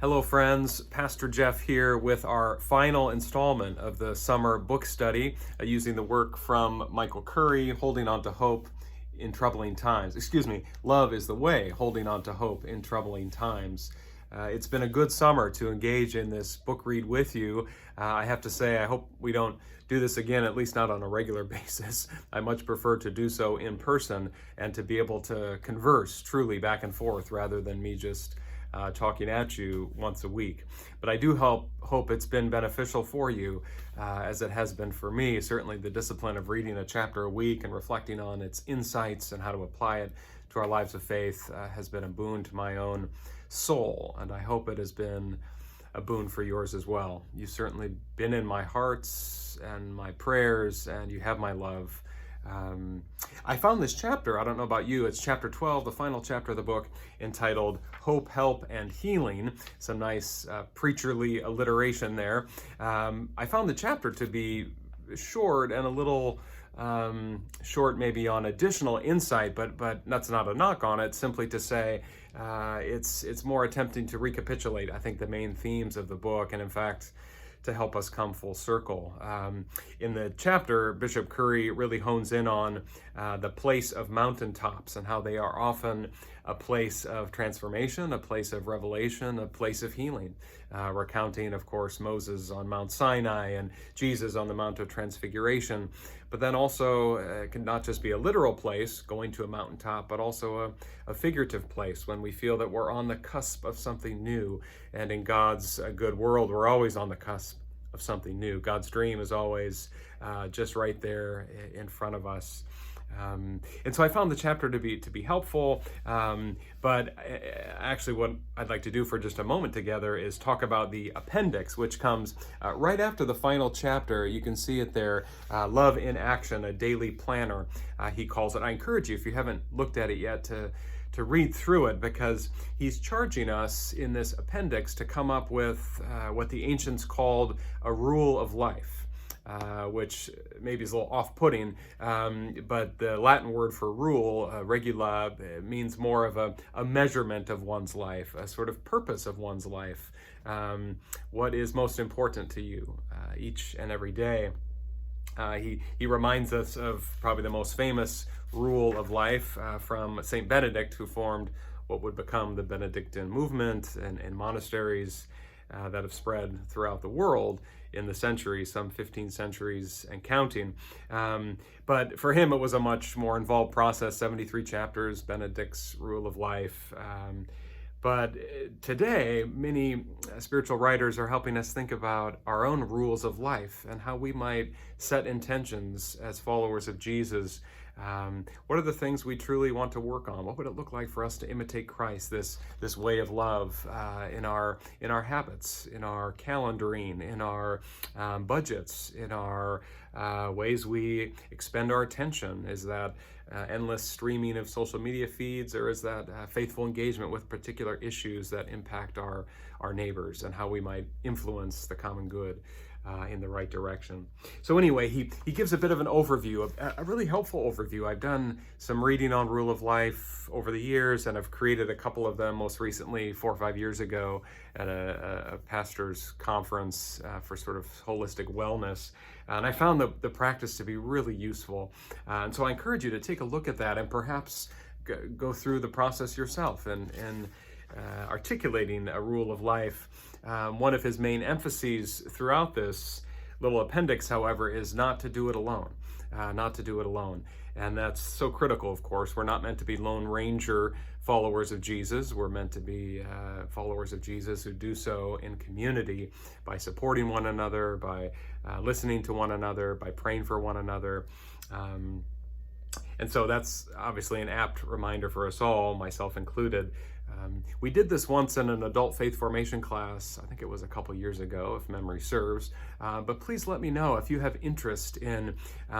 Hello, friends. Pastor Jeff here with our final installment of the summer book study using the work from Michael Curry, Holding On to Hope in Troubling Times. Love is the Way, Holding On to Hope in Troubling Times. It's been a good summer to engage in this book read with you. I have to say, I hope we don't do this again, at least not on a regular basis. I much prefer to do so in person and to be able to converse truly back and forth rather than me just talking at you once a week. But I do hope it's been beneficial for you, as it has been for me. Certainly the discipline of reading a chapter a week and reflecting on its insights and how to apply it to our lives of faith has been a boon to my own soul, and I hope it has been a boon for yours as well. You've certainly been in my hearts and my prayers, and you have my love. I found this chapter, I don't know about you, it's chapter 12, the final chapter of the book, entitled Hope, Help, and Healing. Some nice preacherly alliteration there. I found the chapter to be short and a little short maybe on additional insight, but that's not a knock on it, simply to say it's more attempting to recapitulate, I think, the main themes of the book, and in fact, to help us come full circle. In the chapter, Bishop Curry really hones in on the place of mountaintops and how they are often a place of transformation, a place of revelation, a place of healing. Recounting, of course, Moses on Mount Sinai and Jesus on the Mount of Transfiguration. But then also, it can not just be a literal place, going to a mountaintop, but also a figurative place when we feel that we're on the cusp of something new. And in God's good world, we're always on the cusp of something new. God's dream is always just right there in front of us. And so I found the chapter to be helpful, but actually what I'd like to do for just a moment together is talk about the appendix, which comes right after the final chapter. You can see it there, Love in Action, a daily planner, he calls it. I encourage you, if you haven't looked at it yet, to read through it, because he's charging us in this appendix to come up with what the ancients called a rule of life. Which maybe is a little off-putting, but the Latin word for rule, regula, means more of a measurement of one's life, a sort of purpose of one's life. What is most important to you each and every day? He reminds us of probably the most famous rule of life from Saint Benedict, who formed what would become the Benedictine movement and monasteries that have spread throughout the world in the centuries, some 15 centuries and counting. But for him, it was a much more involved process, 73 chapters, Benedict's rule of life. But today, many spiritual writers are helping us think about our own rules of life and how we might set intentions as followers of Jesus. What are the things we truly want to work on? What would it look like for us to imitate Christ, this way of love in our habits, in our calendaring, in our budgets, in our ways we expend our attention? Is that endless streaming of social media feeds, or is that faithful engagement with particular issues that impact our neighbors and how we might influence the common good in the right direction? So anyway, he gives a bit of an overview, a really helpful overview. I've done some reading on rule of life over the years, and I've created a couple of them, most recently 4 or 5 years ago at a pastor's conference for sort of holistic wellness. And I found the practice to be really useful. And so I encourage you to take a look at that and perhaps go through the process yourself and articulating a rule of life. One of his main emphases throughout this little appendix, however, is not to do it alone. Not to do it alone. And that's so critical, of course. We're not meant to be Lone Ranger followers of Jesus. We're meant to be followers of Jesus who do so in community by supporting one another, by listening to one another, by praying for one another. And so that's obviously an apt reminder for us all, myself included. We did this once in an adult faith formation class. I think it was a couple years ago, if memory serves. But please let me know if you have interest in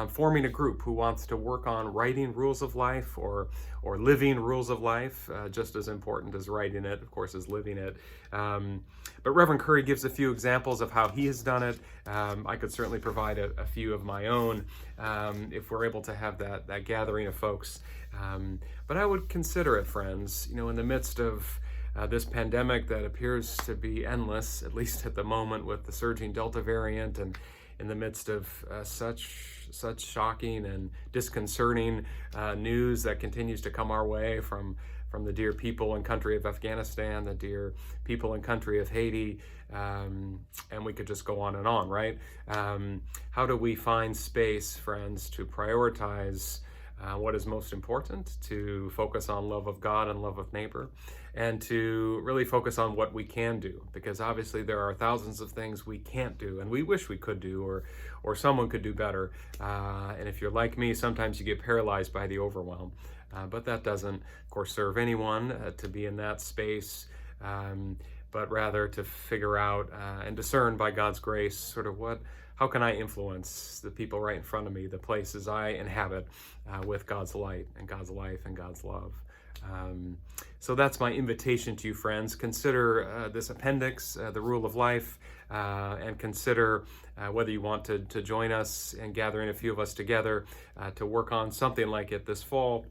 forming a group who wants to work on writing rules of life or living rules of life. Just as important as writing it, of course, is living it. But Reverend Curry gives a few examples of how he has done it. I could certainly provide a few of my own if we're able to have that gathering of folks. But I would consider it, friends, in the midst of this pandemic that appears to be endless, at least at the moment, with the surging Delta variant, and in the midst of such shocking and disconcerting news that continues to come our way from the dear people and country of Afghanistan, the dear people and country of Haiti, and we could just go on, right? How do we find space, friends, to prioritize what is most important, to focus on love of God and love of neighbor, and to really focus on what we can do? Because obviously there are thousands of things we can't do and we wish we could do, or someone could do better. And if you're like me, sometimes you get paralyzed by the overwhelm. But that doesn't, of course, serve anyone to be in that space, but rather to figure out and discern by God's grace sort of how can I influence the people right in front of me, the places I inhabit, with God's light and God's life and God's love. So that's my invitation to you, friends. Consider this appendix, the rule of life, and consider whether you want to join us in gathering a few of us together to work on something like it this fall.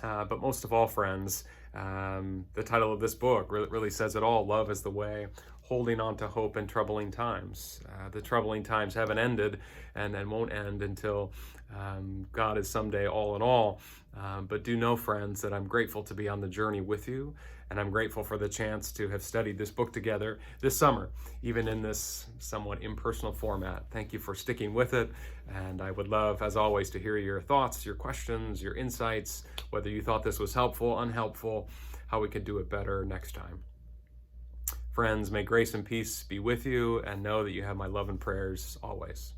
But most of all, friends, the title of this book really says it all. Love is the way, holding on to hope in troubling times. The troubling times haven't ended and won't end until God is someday all in all. But do know, friends, that I'm grateful to be on the journey with you, and I'm grateful for the chance to have studied this book together this summer, even in this somewhat impersonal format. Thank you for sticking with it, and I would love, as always, to hear your thoughts, your questions, your insights, whether you thought this was helpful, unhelpful, how we could do it better next time. Friends, may grace and peace be with you, and know that you have my love and prayers always.